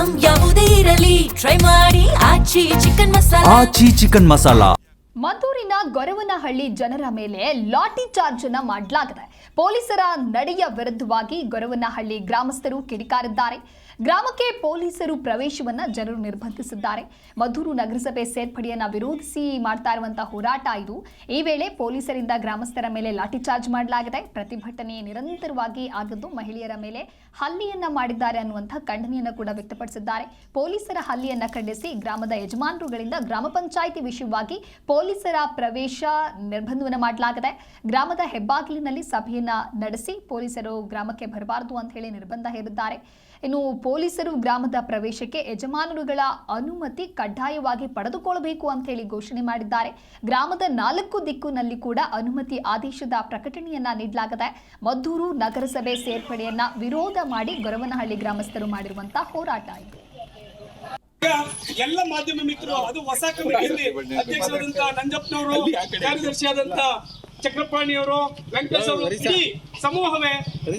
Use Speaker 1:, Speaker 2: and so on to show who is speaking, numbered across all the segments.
Speaker 1: Item ಯಾವುದೇ ಇರಲಿ try ಮಾಡಿ ಆಚಿ ಚಿಕನ್ ಮಸಾಲಾ.
Speaker 2: ಮದ್ದೂರಿನ ಗೊರವನಹಳ್ಳಿ ಜನರ ಮೇಲೆ ಲಾಠಿ ಚಾರ್ಜ್ ಅನ್ನು ಮಾಡಲಾಗಿದೆ. ಪೊಲೀಸರ ನಡೆಯ ವಿರುದ್ಧವಾಗಿ ಗೊರವನಹಳ್ಳಿ ಗ್ರಾಮಸ್ಥರು ಕಿಡಿಕಾರಿದ್ದಾರೆ. ಗ್ರಾಮಕ್ಕೆ ಪೊಲೀಸರು ಪ್ರವೇಶವನ್ನ ಜನರು ನಿರ್ಬಂಧಿಸಿದ್ದಾರೆ. ಮದ್ದೂರು ನಗರಸಭೆ ಸೇರ್ಪಡೆಯನ್ನ ವಿರೋಧಿಸಿ ಮಾಡ್ತಾ ಇರುವಂತಹ ಹೋರಾಟ ಇದು. ಈ ವೇಳೆ ಪೊಲೀಸರಿಂದ ಗ್ರಾಮಸ್ಥರ ಮೇಲೆ ಲಾಠಿ ಚಾರ್ಜ್ ಮಾಡಲಾಗಿದೆ. ಪ್ರತಿಭಟನೆ ನಿರಂತರವಾಗಿ ಆಗಿದ್ದು ಮಹಿಳೆಯರ ಮೇಲೆ ಹಲ್ಲೆಯನ್ನ ಮಾಡಿದ್ದಾರೆ ಅನ್ನುವಂತಹ ಖಂಡನೆಯನ್ನ ಕೂಡ ವ್ಯಕ್ತಪಡಿಸಿದ್ದಾರೆ. ಪೊಲೀಸರ ಹಲ್ಲೆಯನ್ನ ಖಂಡಿಸಿ ಗ್ರಾಮದ ಯಜಮಾನರುಗಳಿಂದ ಗ್ರಾಮ ಪಂಚಾಯಿತಿ ವಿಷಯವಾಗಿ ಪೊಲೀಸರ ಪ್ರವೇಶ ನಿರ್ಬಂಧವನ್ನು ಮಾಡಲಾಗಿದೆ. ಗ್ರಾಮದ ಹೆಬ್ಬಾಗಿಲಿನಲ್ಲಿ ಸಭೆಯನ್ನ ನಡೆಸಿ ಪೊಲೀಸರು ಗ್ರಾಮಕ್ಕೆ ಬರಬಾರದು ಅಂತ ಹೇಳಿ ನಿರ್ಬಂಧ ಹೇರಿದ್ದಾರೆ. ಇನ್ನು ಪೊಲೀಸರು ಗ್ರಾಮದ ಪ್ರವೇಶಕ್ಕೆ ಯಜಮಾನರುಗಳ ಅನುಮತಿ ಕಡ್ಡಾಯವಾಗಿ ಪಡೆದುಕೊಳ್ಳಬೇಕು ಅಂತ ಹೇಳಿ ಘೋಷಣೆ ಮಾಡಿದ್ದಾರೆ. ಗ್ರಾಮದ 4 ದಿಕ್ಕಿನಲ್ಲಿ ಕೂಡ ಅನುಮತಿ ಆದೇಶದ ಪ್ರಕಟಣೆಯನ್ನ ನೀಡಲಾಗಿದೆ. ಮದ್ದೂರು ನಗರಸಭೆ ಸೇರ್ಪಡೆಯನ್ನ ವಿರೋಧ ಮಾಡಿ ಗೊರವನಹಳ್ಳಿ ಗ್ರಾಮಸ್ಥರು ಮಾಡಿರುವಂತಹ ಹೋರಾಟ ಇದು.
Speaker 3: ಎಲ್ಲ ಮಾಧ್ಯಮ ಮಿತ್ರರು, ಅದು ಹೊಸ ಕಮಿಟಿಯಲ್ಲಿ ಅಧ್ಯಕ್ಷರಾದಂತ ನಂಜಪ್ಪನವರು, ಕಾರ್ಯದರ್ಶಿಯಾದಂತ ಚಕ್ರಪಾಣಿಯವರು, ವೆಂಕಟೇಶ್ ಅವರು, ಇಡೀ ಸಮೂಹವೇ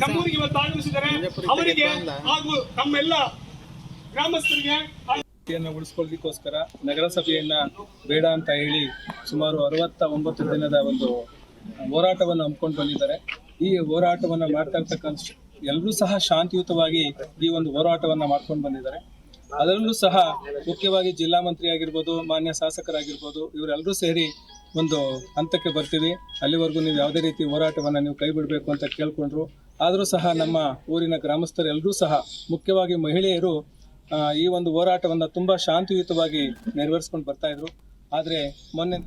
Speaker 3: ನಮ್ಮೂರಿಗೆ ಇವತ್ತು ಆಗಮಿಸಿದ್ದಾರೆ. ಅವರಿಗೆ ಹಾಗೂ ನಮ್ಮೆಲ್ಲ ಗ್ರಾಮಸ್ಥರಿಗೆ ಉಳಿಸ್ಕೊಳ್ಳಿಕ್ಕೋಸ್ಕರ ನಗರಸಭೆಯನ್ನ ಬೇಡ ಅಂತ ಹೇಳಿ ಸುಮಾರು 69 ದಿನದ ಒಂದು ಹೋರಾಟವನ್ನು ಹಮ್ಮಿಕೊಂಡು ಬಂದಿದ್ದಾರೆ. ಈ ಹೋರಾಟವನ್ನ ಮಾಡ್ತಾ ಇರ್ತಕ್ಕಂಥ ಎಲ್ಲರೂ ಸಹ ಶಾಂತಿಯುತವಾಗಿ ಈ ಒಂದು ಹೋರಾಟವನ್ನ ಮಾಡ್ಕೊಂಡು ಬಂದಿದ್ದಾರೆ. ಅದರಲ್ಲೂ ಸಹ ಮುಖ್ಯವಾಗಿ ಜಿಲ್ಲಾ ಮಂತ್ರಿ ಆಗಿರ್ಬೋದು, ಮಾನ್ಯ ಶಾಸಕರಾಗಿರ್ಬೋದು, ಇವರೆಲ್ಲರೂ ಸೇರಿ ಒಂದು ಹಂತಕ್ಕೆ ಬರ್ತೀವಿ, ಅಲ್ಲಿವರೆಗೂ ನೀವು ಯಾವುದೇ ರೀತಿ ಹೋರಾಟವನ್ನು ನೀವು ಕೈ ಬಿಡಬೇಕು ಅಂತ ಕೇಳ್ಕೊಂಡ್ರು. ಆದರೂ ಸಹ ನಮ್ಮ ಊರಿನ ಗ್ರಾಮಸ್ಥರು ಎಲ್ಲರೂ ಸಹ ಮುಖ್ಯವಾಗಿ ಮಹಿಳೆಯರು ಈ ಒಂದು ಹೋರಾಟವನ್ನು ತುಂಬ ಶಾಂತಿಯುತವಾಗಿ ನೆರವೇರಿಸ್ಕೊಂಡು ಬರ್ತಾ ಇದ್ರು. ಆದರೆ ಮೊನ್ನೆ